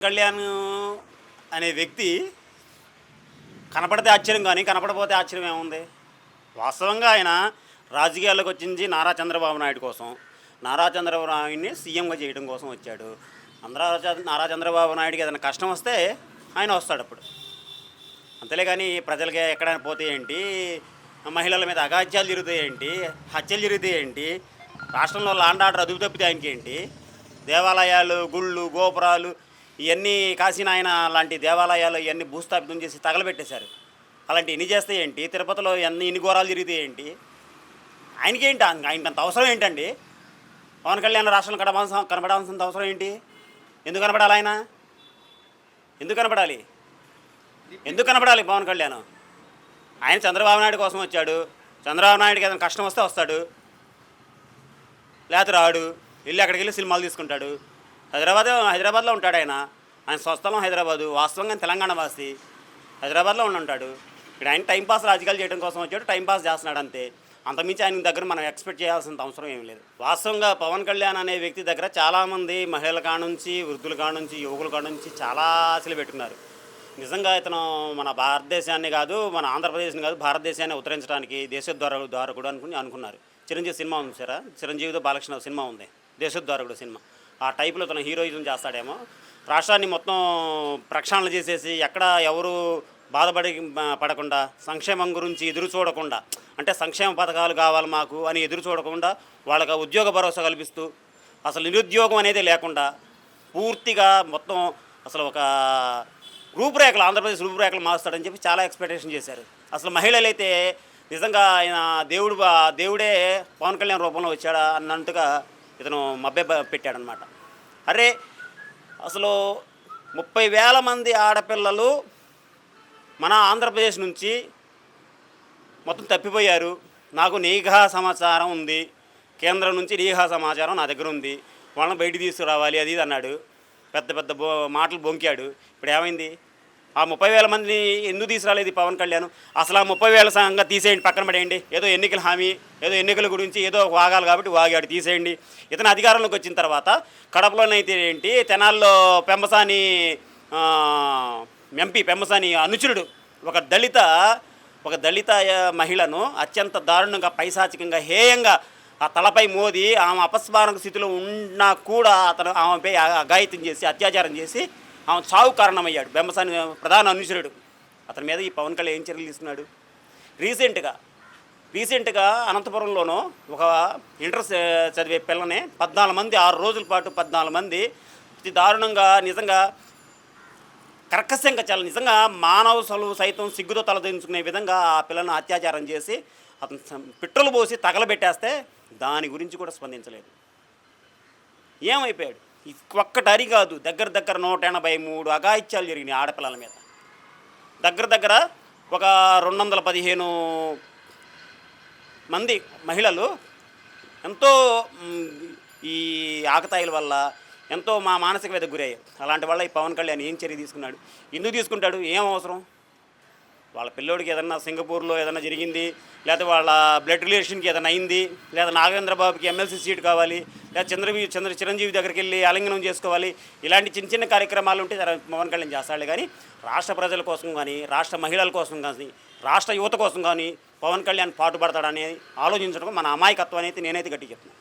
కళ్యాణ్ అనే వ్యక్తి కనపడితే ఆశ్చర్యం కానీ కనపడపోతే ఆశ్చర్యం ఏముంది. వాస్తవంగా ఆయన రాజకీయాల్లోకి వచ్చింది నారా చంద్రబాబు నాయుడు కోసం. నారా చంద్రబాబు నాయుడిని సీఎంగా చేయడం కోసం వచ్చాడు. నారా చంద్రబాబు నాయుడికి ఏదైనా కష్టం వస్తే ఆయన వస్తాడు అప్పుడు. అంతేలే కానీ ప్రజలకి ఎక్కడైనా పోతే ఏంటి, మహిళల మీద అగాత్యాలు జరుగుతాయి ఏంటి, హత్యలు జరుగుతాయి ఏంటి, రాష్ట్రంలో లాండ్ ఆర్డర్ అదుపు తప్పితే ఆయనకి ఏంటి, దేవాలయాలు గుళ్ళు గోపురాలు ఇవన్నీ కాశీనాయన లాంటి దేవాలయాలు ఇవన్నీ భూస్థాపితం చేసి తగలబెట్టేశారు. అలాంటి ఎన్ని చేస్తే ఏంటి, తిరుపతిలో ఇన్ని ఘోరాలు జరిగితే ఏంటి, ఆయనకేంటి, ఆయనకి అంత అవసరం ఏంటండి? పవన్ కళ్యాణ్ రాష్ట్రంలో కనపడాల్సిన అవసరం ఏంటి? ఎందుకు కనపడాలి ఆయన? ఎందుకు కనపడాలి? ఎందుకు కనపడాలి పవన్ కళ్యాణ్? ఆయన చంద్రబాబు నాయుడు కోసం వచ్చాడు. చంద్రబాబు నాయుడికి ఏదైనా కష్టం వస్తే వస్తాడు, లేకపోతే రాడు. అక్కడికి వెళ్ళి సినిమాలు తీసుకుంటాడు. హైదరాబాద్లో ఉంటాడు. ఆయన స్వస్థలం హైదరాబాదు. వాస్తవంగా తెలంగాణ వాసి హైదరాబాద్లో ఉంటాడు. ఇక్కడ ఆయన టైంపాస్ రాజకీయాలు చేయడం కోసం వచ్చాడు, టైంపాస్ చేస్తున్నాడు అంతే. అంతమించి ఆయన దగ్గర మనం ఎక్స్పెక్ట్ చేయాల్సిన అవసరం ఏం లేదు. వాస్తవంగా పవన్ కళ్యాణ్ అనే వ్యక్తి దగ్గర చాలామంది మహిళల కానుంచి, వృద్ధుల కానుంచి, యువకుల కానుంచి చాలా ఆశలు పెట్టుకున్నారు. నిజంగా ఇతను మన భారతదేశాన్ని కాదు, మన ఆంధ్రప్రదేశ్ని కాదు, భారతదేశాన్ని ఉత్తరించడానికి దేశోద్ధారకుడు అనుకున్నారు. చిరంజీవి సినిమా ఉంది సారా, చిరంజీవితో బాలకృష్ణ సినిమా ఉంది, దేశోద్ధారకుడు సినిమా. ఆ టైప్లో తన హీరోయిజం చేస్తాడేమో. రాష్ట్రాన్ని మొత్తం ప్రక్షాళన చేసేసి ఎక్కడ ఎవరు పడకుండా, సంక్షేమం గురించి ఎదురు చూడకుండా, అంటే సంక్షేమ పథకాలు కావాలి మాకు అని ఎదురు చూడకుండా వాళ్ళకి ఉద్యోగ భరోసా కల్పిస్తూ, అసలు నిరుద్యోగం అనేది లేకుండా పూర్తిగా మొత్తం అసలు ఒక రూపురేఖలు, ఆంధ్రప్రదేశ్ రూపురేఖలు మారుస్తాడని చెప్పి చాలా ఎక్స్పెక్టేషన్ చేశారు. అసలు మహిళలైతే నిజంగా ఆయన దేవుడే పవన్ కళ్యాణ్ రూపంలో వచ్చాడా అన్నట్టుగా ఇతను మభ్య పెట్టాడనమాట. అరే అసలు 30,000 మంది ఆడపిల్లలు మన ఆంధ్రప్రదేశ్ నుంచి మొత్తం తప్పిపోయారు. నాకు నిఘా సమాచారం ఉంది, కేంద్రం నుంచి నిఘా సమాచారం నా దగ్గర ఉంది, వాళ్ళని బయటికి తీసుకురావాలి అది ఇది అన్నాడు. పెద్ద మాటలు బొంకాడు. ఇప్పుడు ఏమైంది? ఆ 30,000 మందిని ఎందుకు తీసుకురాలేదు పవన్ కళ్యాణ్? అసలు ఆ 30,000 సంఘంగా తీసేయండి, పక్కన పడేయండి. ఏదో ఎన్నికల హామీ, ఏదో ఎన్నికల గురించి ఏదో వాగాలి కాబట్టి వాగాడు, తీసేయండి. ఇతను అధికారంలోకి వచ్చిన తర్వాత కడపలోనైతే ఏంటి, తెనాల్లో పెంబసాని ఎంపీ పెంబసాని అనుచరుడు ఒక దళిత మహిళను అత్యంత దారుణంగా, పైశాచికంగా, హేయంగా ఆ తలపై మోది ఆమె అపస్మారక స్థితిలో ఉన్నా కూడా అతను ఆమెపై అఘాయిత్యం చేసి, అత్యాచారం చేసి ఆమె చావు కారణమయ్యాడు. బెంబసాని ప్రధాన అనుచరుడు. అతని మీద ఈ పవన్ కళ్యాణ్ ఏం చర్యలు తీసుకున్నాడు? రీసెంట్గా అనంతపురంలోనూ ఒక ఇంటర్ చదివే పిల్లని 14 మంది 6 రోజుల పాటు 14 మంది అతి దారుణంగా, నిజంగా కర్కశంగా, చాలా నిజంగా మానవసలు సైతం సిగ్గుతో తలదించుకునే విధంగా ఆ పిల్లను అత్యాచారం చేసి అతను పెట్రోల్ పోసి తగలబెట్టేస్తే దాని గురించి కూడా స్పందించలేదు. ఏమైపోయాడు? ఒక్కటరి కాదు, దగ్గర 183 అఘాయిత్యాలు జరిగినాయి ఆడపిల్లల మీద. దగ్గర ఒక 215 మంది మహిళలు ఎంతో ఈ ఆకతాయిల వల్ల ఎంతో మానసిక వేదకు గురయ్యారు. అలాంటి వల్ల ఈ పవన్ కళ్యాణ్ ఏం చర్య తీసుకున్నాడు? ఎందుకు తీసుకుంటాడు? ఏం అవసరం? వాళ్ళ పిల్లోడికి ఏదన్నా సింగపూర్లో ఏదైనా జరిగింది, లేదా వాళ్ళ బ్లడ్ రిలేషన్కి ఏదైనా అయింది, లేదా నాగేంద్రబాబుకి ఎమ్మెల్సీ సీట్ కావాలి, లేదా చిరంజీవి దగ్గరికి వెళ్ళి ఆలింగనం చేసుకోవాలి, ఇలాంటి చిన్న కార్యక్రమాలు ఉంటే పవన్ కళ్యాణ్ చేస్తాడు. కానీ రాష్ట్ర ప్రజల కోసం కానీ, రాష్ట్ర మహిళల కోసం కానీ, రాష్ట్ర యువత కోసం కానీ పవన్ కళ్యాణ్ పాటుపడతాడని ఆలోచించడం మన అమాయకత్వం అనేది నేనైతే గట్టిగా చెప్తున్నాను.